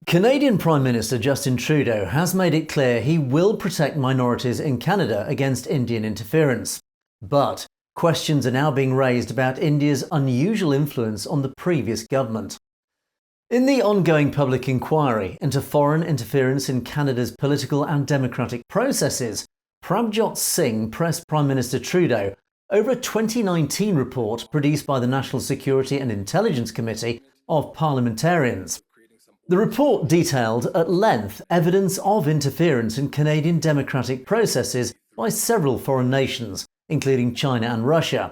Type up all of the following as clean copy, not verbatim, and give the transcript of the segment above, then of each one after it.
Canadian Prime Minister Justin Trudeau has made it clear he will protect minorities in Canada against Indian interference. But questions are now being raised about India's unusual influence on the previous government. In the ongoing public inquiry into foreign interference in Canada's political and democratic processes, Prabjot Singh pressed Prime Minister Trudeau over a 2019 report produced by the National Security and Intelligence Committee of Parliamentarians. The report detailed at length evidence of interference in Canadian democratic processes by several foreign nations, including China and Russia.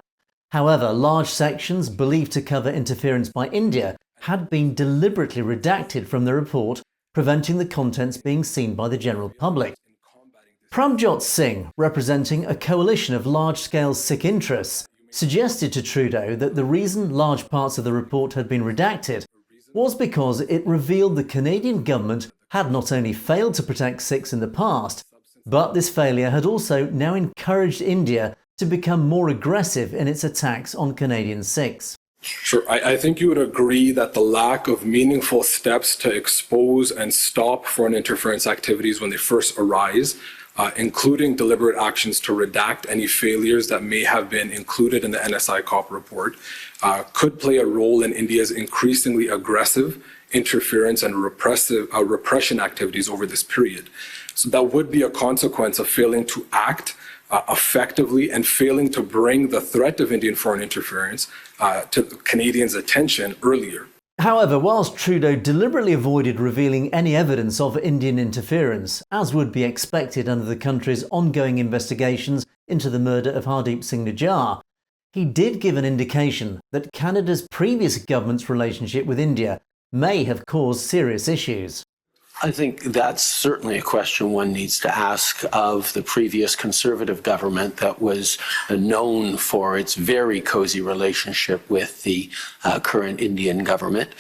However, large sections believed to cover interference by India had been deliberately redacted from the report, preventing the contents being seen by the general public. Prabjot Singh, representing a coalition of large-scale Sikh interests, suggested to Trudeau that the reason large parts of the report had been redacted was because it revealed the Canadian government had not only failed to protect Sikhs in the past, but this failure had also now encouraged India to become more aggressive in its attacks on Canadian Sikhs. Sure. I think you would agree that the lack of meaningful steps to expose and stop foreign interference activities when they first arise, including deliberate actions to redact any failures that may have been included in the NSI COP report, could play a role in India's increasingly aggressive interference and repression activities over this period. So that would be a consequence of failing to act effectively and failing to bring the threat of Indian foreign interference to Canadians' attention earlier. However, whilst Trudeau deliberately avoided revealing any evidence of Indian interference, as would be expected under the country's ongoing investigations into the murder of Hardeep Singh Nijjar, he did give an indication that Canada's previous government's relationship with India may have caused serious issues. I think that's certainly a question one needs to ask of the previous Conservative government that was known for its very cozy relationship with the current Indian government,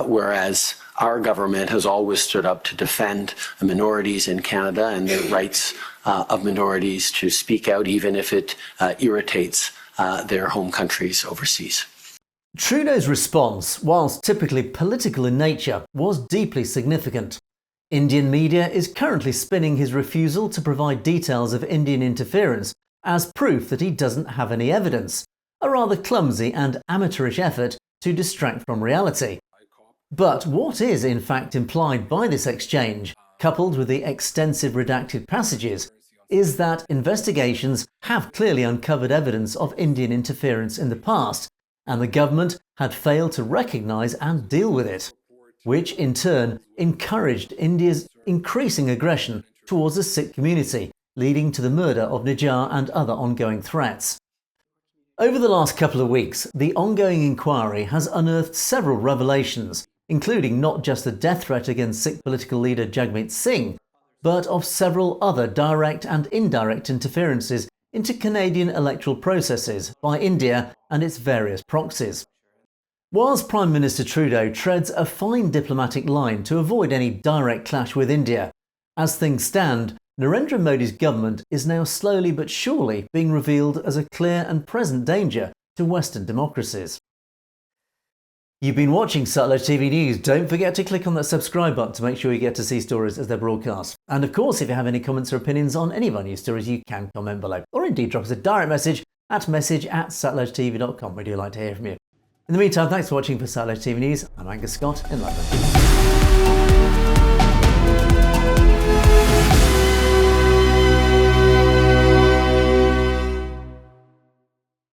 whereas our government has always stood up to defend minorities in Canada and the rights of minorities to speak out, even if it irritates their home countries overseas. Trudeau's response, whilst typically political in nature, was deeply significant. Indian media is currently spinning his refusal to provide details of Indian interference as proof that he doesn't have any evidence, a rather clumsy and amateurish effort to distract from reality. But what is in fact implied by this exchange, coupled with the extensive redacted passages, is that investigations have clearly uncovered evidence of Indian interference in the past, and the government had failed to recognise and deal with it, which in turn encouraged India's increasing aggression towards the Sikh community, leading to the murder of Nijjar and other ongoing threats. Over the last couple of weeks, the ongoing inquiry has unearthed several revelations, including not just the death threat against Sikh political leader Jagmeet Singh, but of several other direct and indirect interferences into Canadian electoral processes by India and its various proxies. Whilst Prime Minister Trudeau treads a fine diplomatic line to avoid any direct clash with India, as things stand, Narendra Modi's government is now slowly but surely being revealed as a clear and present danger to Western democracies. You've been watching Satellite TV News. Don't forget to click on that subscribe button to make sure you get to see stories as they're broadcast. And of course, if you have any comments or opinions on any of our news stories, you can comment below. Or indeed drop us a direct message at message@satellitetv.com. We do like to hear from you. In the meantime, thanks for watching for Satellite TV News. I'm Angus Scott in London.